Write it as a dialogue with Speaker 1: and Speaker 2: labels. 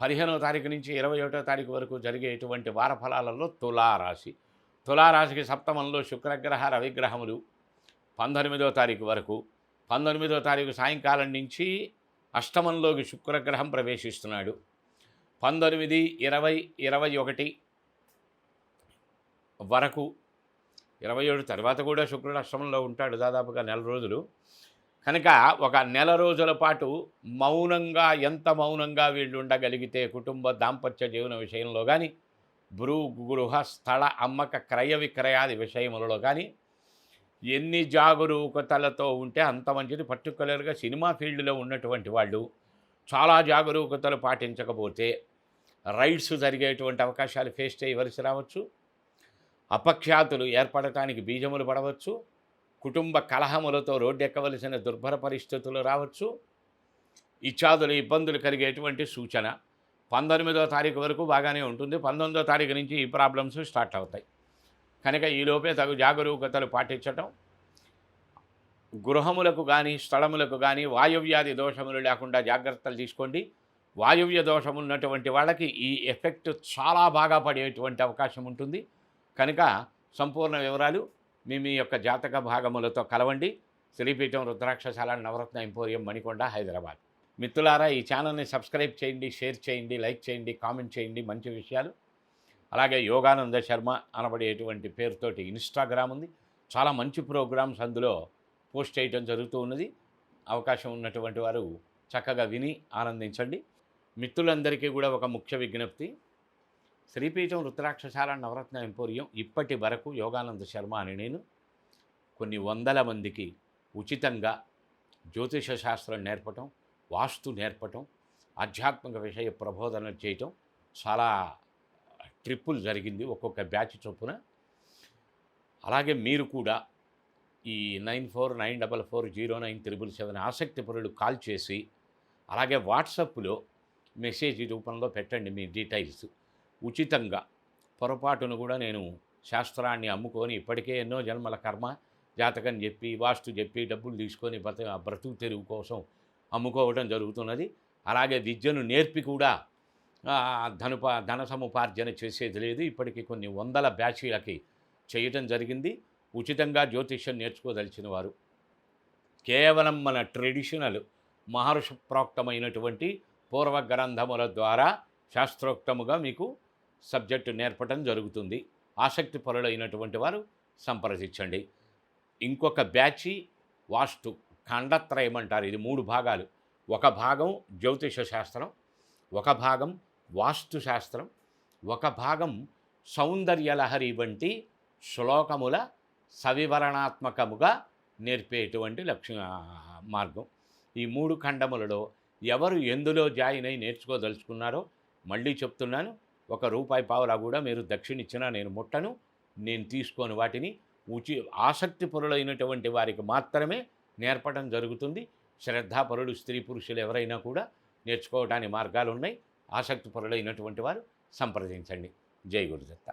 Speaker 1: 15వ తారీఖు నుంచి 21వ తారీఖు వరకు జరిగేటువంటి వార ఫలాలలో తులారాశి. తులారాశికి సప్తమంలో శుక్రగ్రహ రవిగ్రహములు 19వ తారీఖు వరకు. 19వ తారీఖు సాయంకాలం నుంచి అష్టమంలోకి శుక్రగ్రహం ప్రవేశిస్తున్నాడు. 19, 20, 21 వరకు. 27 తర్వాత కూడా శుక్రుడు అష్టమంలో ఉంటాడు దాదాపుగా నెల రోజులు. కనుక ఒక నెల రోజుల పాటు మౌనంగా, ఎంత మౌనంగా వీళ్ళు ఉండగలిగితే కుటుంబ దాంపత్య జీవన విషయంలో కానీ, గృహ స్థల అమ్మక క్రయ విక్రయాది విషయములలో కానీ ఎన్ని జాగరూకతలతో ఉంటే అంత మంచిది. పర్టికులర్గా సినిమా ఫీల్డ్లో ఉన్నటువంటి వాళ్ళు చాలా జాగరూకతలు పాటించకపోతే రైడ్స్ జరిగేటువంటి అవకాశాలు ఫేస్ చేయవలసి రావచ్చు. అపఖ్యాతులు ఏర్పడటానికి బీజములు పడవచ్చు. కుటుంబ కలహములతో రోడ్డెక్కవలసిన దుర్భర పరిస్థితులు రావచ్చు. ఇత్యాదులు ఇబ్బందులు కలిగేటువంటి సూచన. 19వ తారీఖు వరకు బాగానే ఉంటుంది. 19వ తారీఖు నుంచి ఈ ప్రాబ్లమ్స్ స్టార్ట్ అవుతాయి. కనుక ఈలోపే తగు జాగరూకతలు పాటించటం, గృహములకు కానీ స్థలములకు కానీ వాయువ్యాధి దోషములు లేకుండా జాగ్రత్తలు తీసుకోండి. వాయువ్య దోషం ఉన్నటువంటి వాళ్ళకి ఈ ఎఫెక్ట్ చాలా బాగా పడేటువంటి అవకాశం ఉంటుంది. కనుక సంపూర్ణ వివరాలు మీ యొక్క జాతక భాగములతో కలవండి. శ్రీపీఠం రుద్రాక్షశాల నవరత్న ఎంపోరియం మణికొండ, హైదరాబాద్. మిత్రులారా, ఈ ఛానల్ని సబ్స్క్రైబ్ చేయండి, షేర్ చేయండి, లైక్ చేయండి, కామెంట్ చేయండి. మంచి విషయాలు. అలాగే యోగానంద శర్మ అనబడేటువంటి పేరుతోటి ఇన్స్టాగ్రామ్ ఉంది. చాలా మంచి ప్రోగ్రామ్స్ అందులో పోస్ట్ చేయడం జరుగుతూ ఉన్నది. అవకాశం ఉన్నటువంటి వారు చక్కగా విని ఆనందించండి. మిత్రులందరికీ కూడా ఒక ముఖ్య విజ్ఞప్తి. శ్రీపీఠం రుద్రాక్షశాల నవరత్న ఎంపోరియం ఇప్పటి వరకు యోగానంద శర్మ అని నేను కొన్ని వందల మందికి ఉచితంగా జ్యోతిష శాస్త్రం నేర్పటం, వాస్తు నేర్పటం, ఆధ్యాత్మిక విషయ ప్రబోధన చేయటం చాలా ట్రిప్పులు జరిగింది ఒక్కొక్క బ్యాచ్ చొప్పున. అలాగే మీరు కూడా ఈ 9494409377 ఆసక్తి పరులు కాల్ చేసి, అలాగే వాట్సాప్లో మెసేజ్ రూపంలో పెట్టండి మీ డీటెయిల్స్. ఉచితంగా పొరపాటును కూడా నేను శాస్త్రాన్ని అమ్ముకొని ఇప్పటికే ఎన్నో జన్మల కర్మ జాతకం చెప్పి, వాస్తు చెప్పి, డబ్బులు తీసుకొని బ్రతుకు తెరువు కోసం అమ్ముకోవడం జరుగుతున్నది. అలాగే విద్యను నేర్పి కూడా ధన సముపార్జన చేసేది లేదు. ఇప్పటికీ కొన్ని వందల బ్యాచీలకి చేయటం జరిగింది. ఉచితంగా జ్యోతిష్యం నేర్చుకోదలిచిన వారు కేవలం మన ట్రెడిషనల్ మహర్షి ప్రోక్తమైనటువంటి పూర్వ గ్రంథముల ద్వారా శాస్త్రోక్తముగా మీకు సబ్జెక్టు నేర్పటం జరుగుతుంది. ఆసక్తి పరులైనటువంటి వారు సంప్రదించండి. ఇంకొక బ్యాచి వాస్తు ఖండత్రయం అంటారు. ఇది 3 భాగాలు. ఒక భాగం జ్యోతిష శాస్త్రం, ఒక భాగం వాస్తు శాస్త్రం, ఒక భాగం సౌందర్యలహరి వంటి శ్లోకముల సవివరణాత్మకముగా నేర్పేటువంటి మార్గం. ఈ 3 ఖండములలో ఎవరు ఎందులో జాయిన్ అయి నేర్చుకోదలుచుకున్నారో మళ్ళీ చెప్తున్నాను, ₹1 కూడా మీరు దక్షిణ ఇచ్చినా నేను ముట్టను. నేను తీసుకొని వాటిని ఆసక్తి పరులైనటువంటి వారికి మాత్రమే నేర్పడం జరుగుతుంది. శ్రద్ధాపరులు, స్త్రీ పురుషులు ఎవరైనా కూడా నేర్చుకోవడానికి మార్గాలు ఉన్నాయి. ఆసక్తి పరులైనటువంటి వారు సంప్రదించండి. జై గురుదత్త.